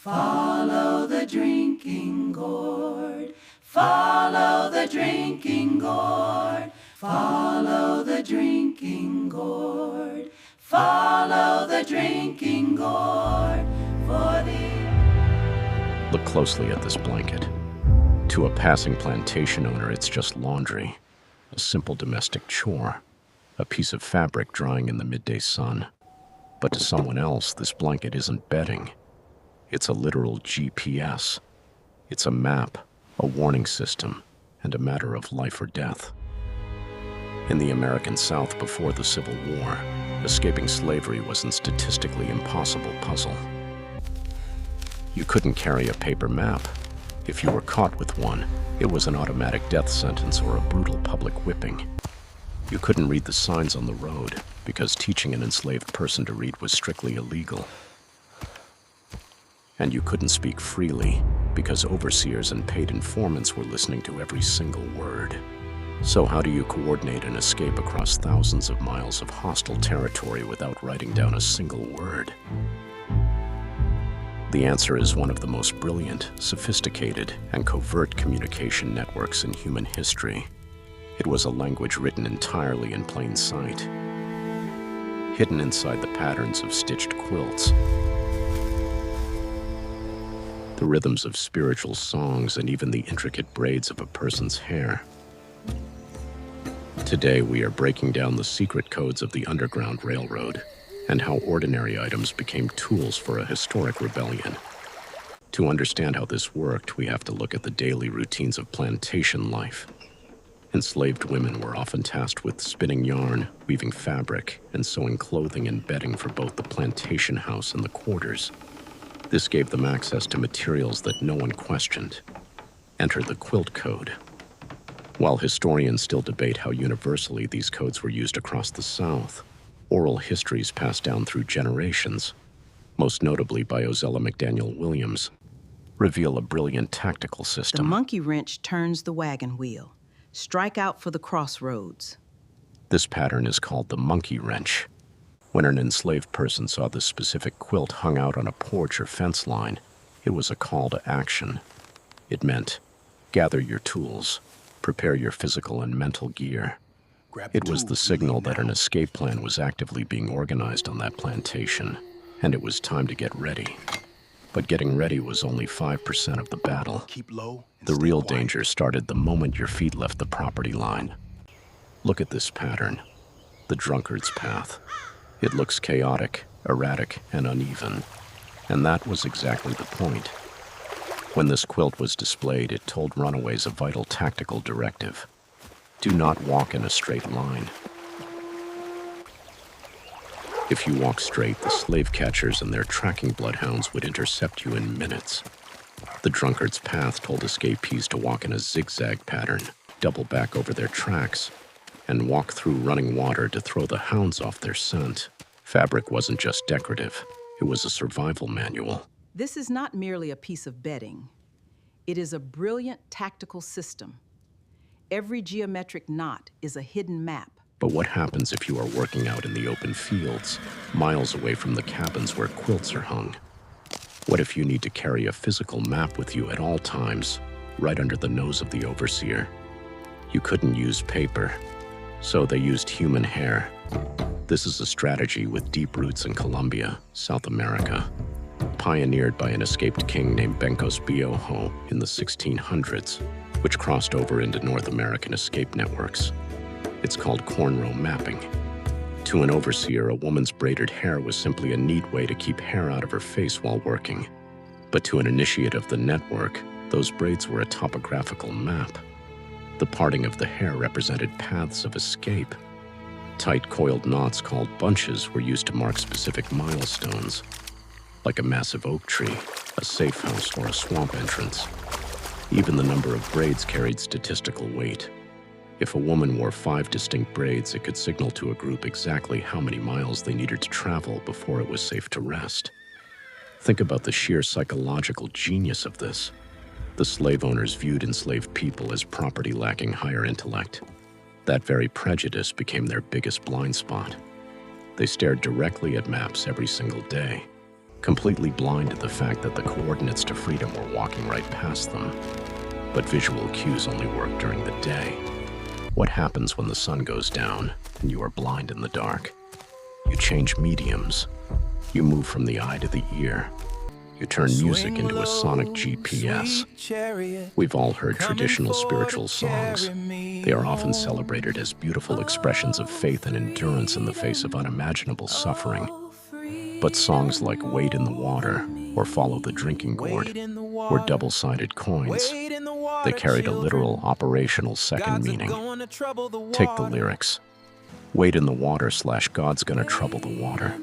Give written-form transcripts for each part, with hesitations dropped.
Follow the drinking gourd. Follow the drinking gourd. Follow the drinking gourd. Follow the drinking gourd. For the... Look closely at this blanket. To a passing plantation owner, it's just laundry, a simple domestic chore, a piece of fabric drying in the midday sun. But to someone else, this blanket isn't bedding. It's a literal GPS. It's a map, a warning system, and a matter of life or death. In the American South before the Civil War, escaping slavery was a statistically impossible puzzle. You couldn't carry a paper map. If you were caught with one, it was an automatic death sentence or a brutal public whipping. You couldn't read the signs on the road because teaching an enslaved person to read was strictly illegal. And you couldn't speak freely because overseers and paid informants were listening to every single word. So how do you coordinate an escape across thousands of miles of hostile territory without writing down a single word? The answer is one of the most brilliant, sophisticated, and covert communication networks in human history. It was a language written entirely in plain sight, hidden inside the patterns of stitched quilts, the rhythms of spiritual songs, and even the intricate braids of a person's hair. Today, we are breaking down the secret codes of the Underground Railroad and how ordinary items became tools for a historic rebellion. To understand how this worked, we have to look at the daily routines of plantation life. Enslaved women were often tasked with spinning yarn, weaving fabric, and sewing clothing and bedding for both the plantation house and the quarters. This gave them access to materials that no one questioned. Enter the quilt code. While historians still debate how universally these codes were used across the South, oral histories passed down through generations, most notably by Ozella McDaniel Williams, reveal a brilliant tactical system. The monkey wrench turns the wagon wheel. Strike out for the crossroads. This pattern is called the monkey wrench. When an enslaved person saw this specific quilt hung out on a porch or fence line, it was a call to action. It meant, gather your tools, prepare your physical and mental gear. It was the signal that an escape plan was actively being organized on that plantation, and it was time to get ready. But getting ready was only 5% of the battle. Keep low. The real danger started the moment your feet left the property line. Look at this pattern, the drunkard's path. It looks chaotic, erratic, and uneven. And that was exactly the point. When this quilt was displayed, it told runaways a vital tactical directive. Do not walk in a straight line. If you walk straight, the slave catchers and their tracking bloodhounds would intercept you in minutes. The drunkard's path told escapees to walk in a zigzag pattern, double back over their tracks, and walk through running water to throw the hounds off their scent. Fabric wasn't just decorative, it was a survival manual. This is not merely a piece of bedding. It is a brilliant tactical system. Every geometric knot is a hidden map. But what happens if you are working out in the open fields, miles away from the cabins where quilts are hung? What if you need to carry a physical map with you at all times, right under the nose of the overseer? You couldn't use paper, so they used human hair. This is a strategy with deep roots in Colombia, South America, pioneered by an escaped king named Bencos Bioho in the 1600s, which crossed over into North American escape networks. It's called cornrow mapping. To an overseer, a woman's braided hair was simply a neat way to keep hair out of her face while working. But to an initiate of the network, those braids were a topographical map. The parting of the hair represented paths of escape. Tight coiled knots called bunches were used to mark specific milestones, like a massive oak tree, a safe house, or a swamp entrance. Even the number of braids carried statistical weight. If a woman wore 5 distinct braids, it could signal to a group exactly how many miles they needed to travel before it was safe to rest. Think about the sheer psychological genius of this. The slave owners viewed enslaved people as property lacking higher intellect. That very prejudice became their biggest blind spot. They stared directly at maps every single day. completely blind to the fact that the coordinates to freedom were walking right past them. But visual cues only work during the day. What happens when the sun goes down and you are blind in the dark? You change mediums. You move from the eye to the ear. You turn music into a sonic GPS. We've all heard traditional spiritual songs. They are often celebrated as beautiful expressions of faith and endurance in the face of unimaginable suffering. But songs like Wade in the Water or Follow the Drinking Gourd were double-sided coins. They carried a literal, operational second meaning. Take the lyrics. Wade in the water / God's gonna trouble the water.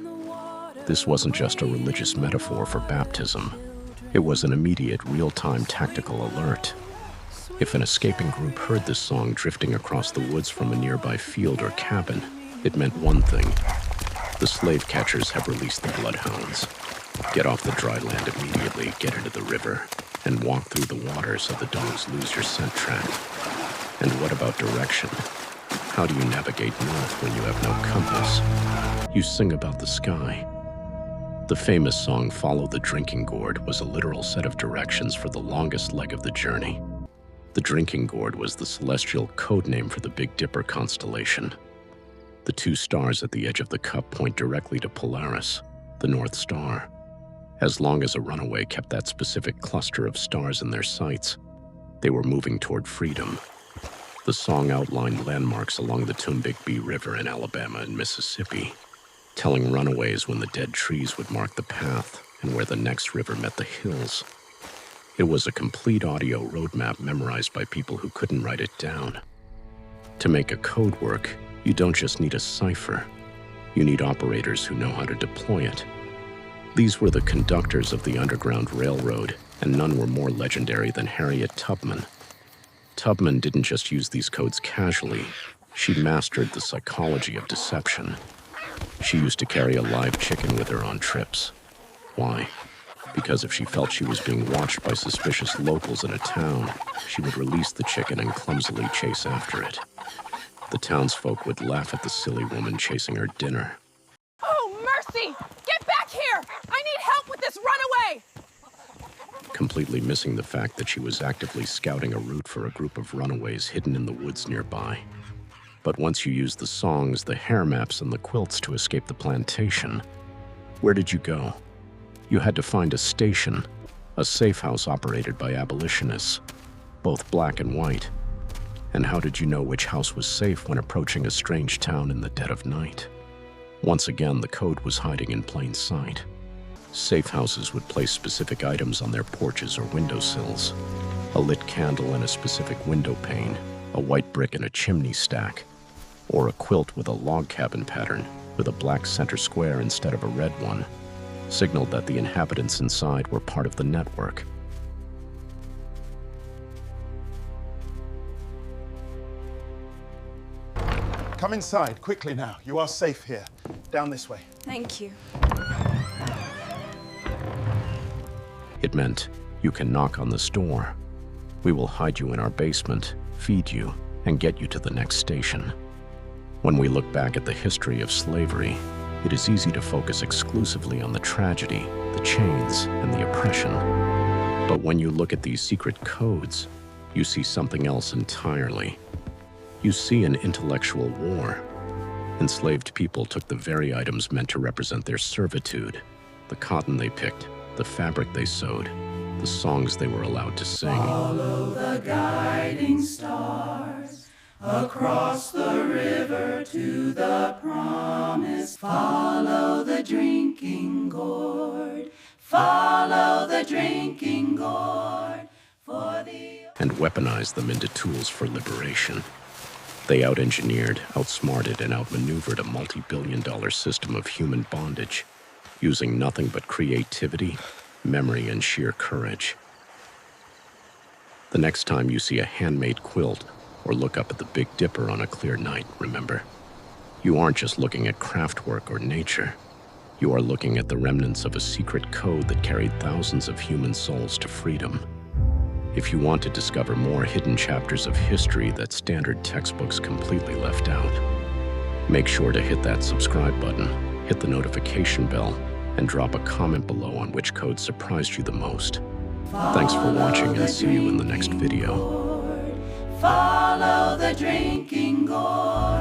This wasn't just a religious metaphor for baptism. It was an immediate, real-time tactical alert. If an escaping group heard this song drifting across the woods from a nearby field or cabin, it meant one thing. The slave catchers have released the bloodhounds. Get off the dry land immediately, get into the river, and walk through the water so the dogs lose your scent track. And what about direction? How do you navigate north when you have no compass? You sing about the sky. The famous song Follow the Drinking Gourd was a literal set of directions for the longest leg of the journey. The Drinking Gourd was the celestial code name for the Big Dipper constellation. The 2 stars at the edge of the cup point directly to Polaris, the North Star. As long as a runaway kept that specific cluster of stars in their sights, they were moving toward freedom. The song outlined landmarks along the Tombigbee River in Alabama and Mississippi, telling runaways when the dead trees would mark the path and where the next river met the hills. It was a complete audio roadmap memorized by people who couldn't write it down. To make a code work, you don't just need a cipher. You need operators who know how to deploy it. These were the conductors of the Underground Railroad, and none were more legendary than Harriet Tubman. Tubman didn't just use these codes casually. She mastered the psychology of deception. She used to carry a live chicken with her on trips. Why? Because if she felt she was being watched by suspicious locals in a town, she would release the chicken and clumsily chase after it. The townsfolk would laugh at the silly woman chasing her dinner. Oh, mercy! Get back here! I need help with this runaway! Completely missing the fact that she was actively scouting a route for a group of runaways hidden in the woods nearby. But once you used the songs, the hair maps, and the quilts to escape the plantation, where did you go? You had to find a station, a safe house operated by abolitionists, both black and white. And how did you know which house was safe when approaching a strange town in the dead of night? Once again, the code was hiding in plain sight. Safe houses would place specific items on their porches or windowsills. A lit candle in a specific window pane, a white brick in a chimney stack, or a quilt with a log cabin pattern with a black center square instead of a red one, signaled that the inhabitants inside were part of the network. Come inside, quickly now. You are safe here. Down this way. Thank you. It meant, you can knock on this door. We will hide you in our basement, feed you, and get you to the next station. When we look back at the history of slavery, it is easy to focus exclusively on the tragedy, the chains, and the oppression. But when you look at these secret codes, you see something else entirely. You see an intellectual war. Enslaved people took the very items meant to represent their servitude, the cotton they picked, the fabric they sewed, the songs they were allowed to sing. Follow the guiding stars across the river to the promise. Follow the drinking gourd. Follow the drinking gourd for the... And weaponized them into tools for liberation. They out-engineered, outsmarted, and outmaneuvered a multi-billion-dollar system of human bondage, using nothing but creativity, memory, and sheer courage. The next time you see a handmade quilt or look up at the Big Dipper on a clear night, remember, you aren't just looking at craftwork or nature. You are looking at the remnants of a secret code that carried thousands of human souls to freedom. If you want to discover more hidden chapters of history that standard textbooks completely left out, make sure to hit that subscribe button, hit the notification bell, and drop a comment below on which code surprised you the most. Thanks for watching, and see you in the next video. Follow the drinking gourd.